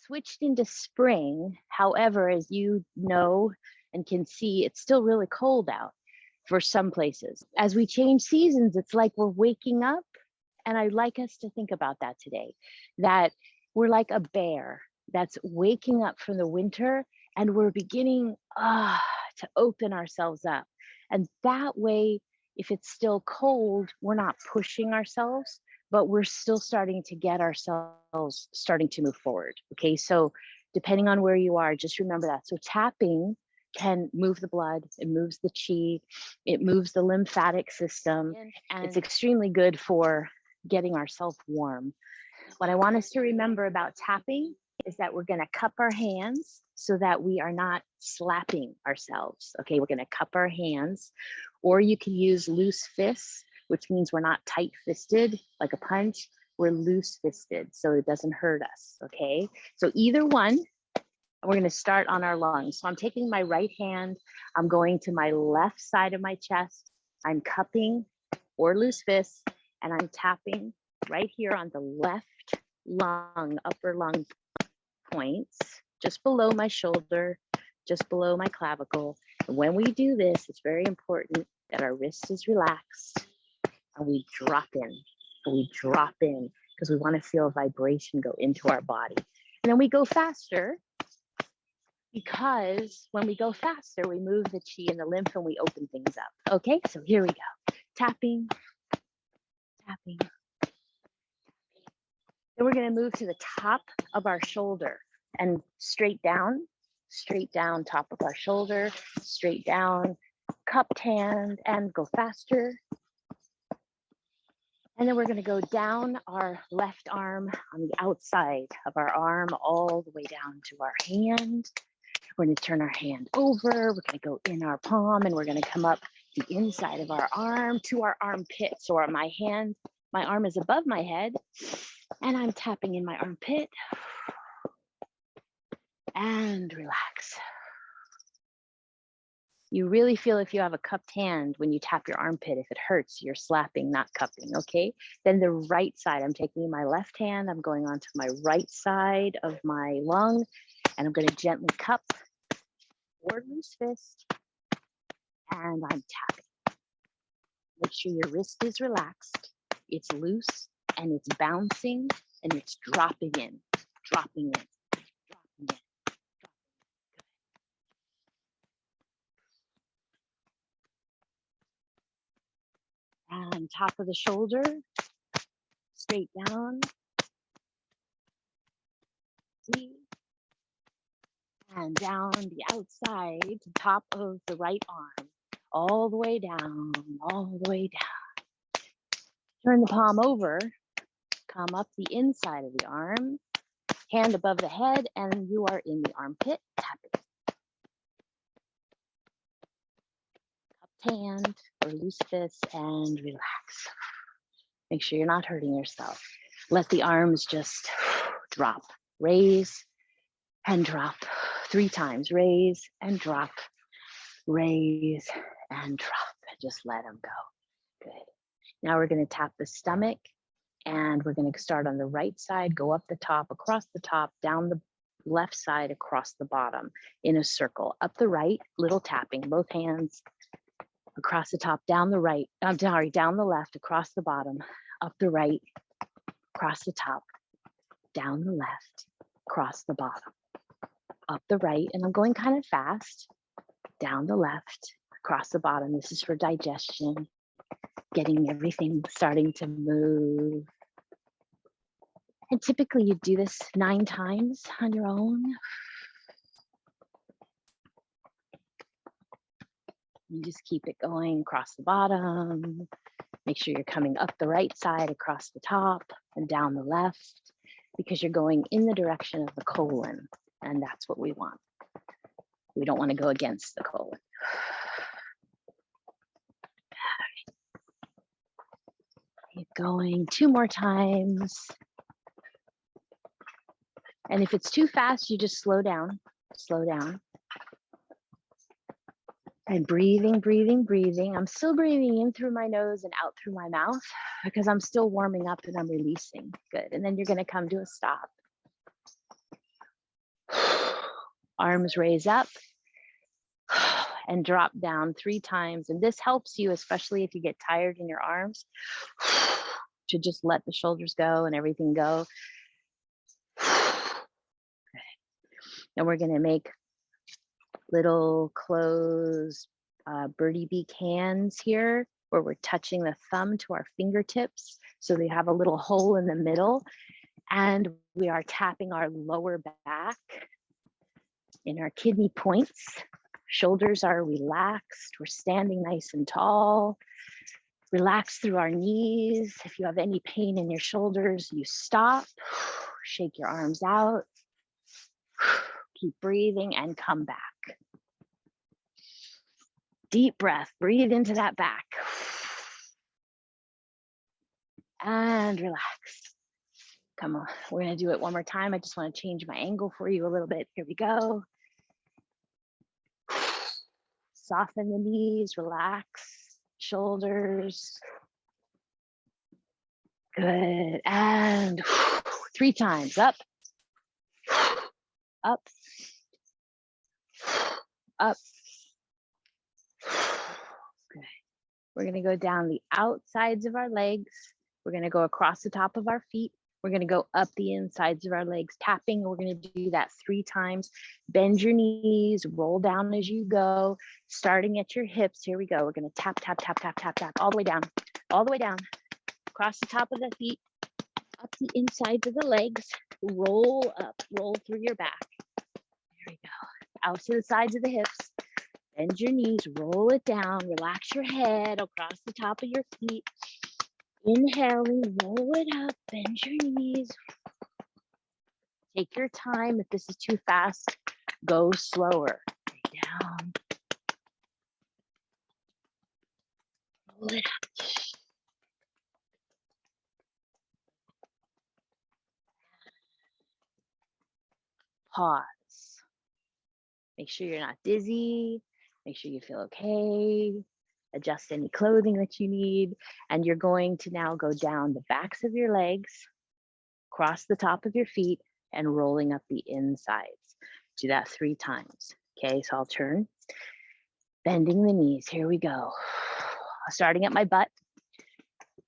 switched into spring. However, as you know and can see, it's still really cold out for some places. As we change seasons, it's like we're waking up. And I'd like us to think about that today, that we're like a bear that's waking up from the winter and we're beginning to open ourselves up. And that way, if it's still cold, we're not pushing ourselves, but we're still starting to get ourselves starting to move forward. Okay, so depending on where you are, just remember that. So tapping can move the blood, it moves the chi, it moves the lymphatic system, and it's extremely good for getting ourselves warm. What I want us to remember about tapping is that we're going to cup our hands so that we are not slapping ourselves. Okay, we're going to cup our hands, or you can use loose fists, which means we're not tight fisted like a punch. We're loose fisted so it doesn't hurt us. Okay, so either one. We're going to start on our lungs. So I'm taking my right hand, I'm going to my left side of my chest, I'm cupping or loose fist, and I'm tapping right here on the left lung, upper lung points, just below my shoulder, just below my clavicle. And when we do this, it's very important that our wrist is relaxed and we drop in. And we drop in because we want to feel vibration go into our body. And then we go faster, because when we go faster, we move the chi and the lymph and we open things up. Okay, so here we go. Tapping, tapping. Then we're going to move to the top of our shoulder and straight down, top of our shoulder, straight down, cupped hand, and go faster. And then we're going to go down our left arm on the outside of our arm, all the way down to our hand. We're going to turn our hand over. We're going to go in our palm, and we're going to come up the inside of our arm to our armpit. So my arm is above my head, and I'm tapping in my armpit. And relax. You really feel if you have a cupped hand when you tap your armpit, if it hurts, you're slapping, not cupping, okay? Then the right side, I'm taking my left hand, I'm going onto my right side of my lung, and I'm going to gently cup or loose fist, and I'm tapping. Make sure your wrist is relaxed, it's loose, and it's bouncing, and it's dropping in, dropping in, dropping in. And top of the shoulder, straight down. And down the outside, top of the right arm, all the way down, all the way down. Turn the palm over, come up the inside of the arm, hand above the head, and you are in the armpit, tapping. Cupped hand or loose fist, and relax. Make sure you're not hurting yourself. Let the arms just drop, raise and drop. 3 times, raise and drop, raise and drop, and just let them go. Good. Now we're going to tap the stomach, and we're going to start on the right side, go up the top, across the top, down the left side, across the bottom in a circle. Up the right, little tapping, both hands, across the top, down the right, down the left, across the bottom, up the right, across the top, down the left, across the bottom, up the right, and I'm going kind of fast, down the left, across the bottom. This is for digestion, getting everything starting to move. And typically you do this 9 times on your own. You just keep it going across the bottom. Make sure you're coming up the right side, across the top, and down the left, because you're going in the direction of the colon. And that's what we want. We don't want to go against the colon. Keep going 2 more times. And if it's too fast, you just slow down, slow down. And breathing, breathing, breathing. I'm still breathing in through my nose and out through my mouth because I'm still warming up and I'm releasing. Good. And then you're going to come to a stop. Arms raise up and drop down 3 times. And this helps you, especially if you get tired in your arms, to just let the shoulders go and everything go. And we're going to make little closed birdie beak hands here, where we're touching the thumb to our fingertips. So they have a little hole in the middle. And we are tapping our lower back in our kidney points. Shoulders are relaxed. We're standing nice and tall. Relax through our knees. If you have any pain in your shoulders, you stop. Shake your arms out. Keep breathing and come back. Deep breath. Breathe into that back. And relax. Come on. We're going to do it one more time. I just want to change my angle for you a little bit. Here we go. Soften the knees, relax, shoulders. Good. And 3 times. Up, up, up. Good. We're going to go down the outsides of our legs. We're going to go across the top of our feet. We're going to go up the insides of our legs, tapping. We're going to do that 3 times. Bend your knees, roll down as you go, starting at your hips. Here we go. We're going to tap, tap, tap, tap, tap, tap, all the way down, across the top of the feet, up the insides of the legs, roll up, roll through your back. There we go. Out to the sides of the hips. Bend your knees, roll it down, relax your head across the top of your feet. Inhaling, roll it up, bend your knees. Take your time. If this is too fast, go slower. Down. Roll it up. Pause. Make sure you're not dizzy. Make sure you feel okay. Adjust any clothing that you need. And you're going to now go down the backs of your legs, cross the top of your feet, and rolling up the insides. Do that 3 times. Okay, so I'll turn. Bending the knees. Here we go. Starting at my butt.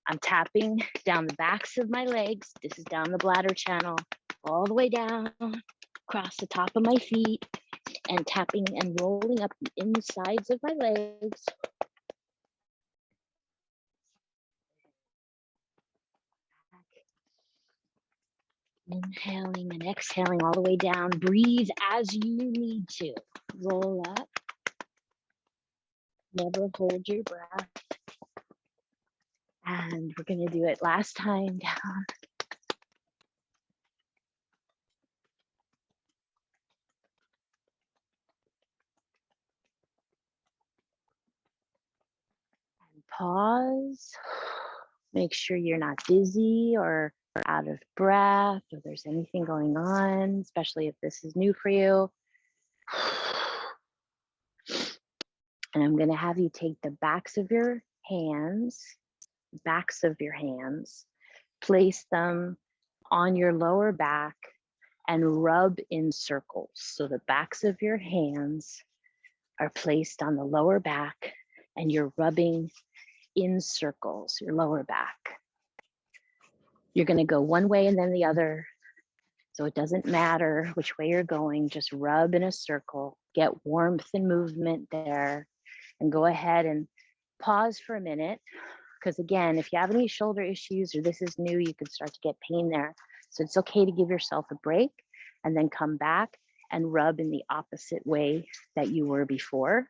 I'm tapping down the backs of my legs. This is down the bladder channel, all the way down, across the top of my feet, and tapping and rolling up the insides of my legs. Inhaling and exhaling all the way down. Breathe as you need to. Roll up. Never hold your breath. And we're going to do it last time down. And pause. Make sure you're not dizzy or out of breath, or there's anything going on, especially if this is new for you. And I'm going to have you take the backs of your hands, place them on your lower back and rub in circles. So the backs of your hands are placed on the lower back and you're rubbing in circles, your lower back. You're going to go one way and then the other. So it doesn't matter which way you're going, just rub in a circle, get warmth and movement there, and go ahead and pause for a minute. Because again, if you have any shoulder issues or this is new, you could start to get pain there. So it's okay to give yourself a break and then come back and rub in the opposite way that you were before.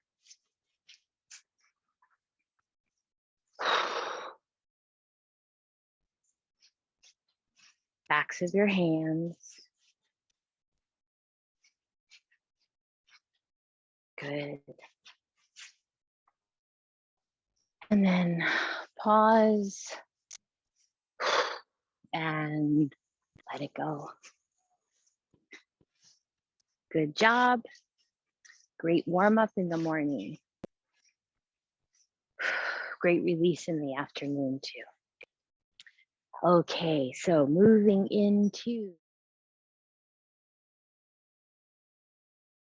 Backs of your hands. Good. And then pause and let it go. Good job. Great warm up in the morning. Great release in the afternoon too. Okay, so moving into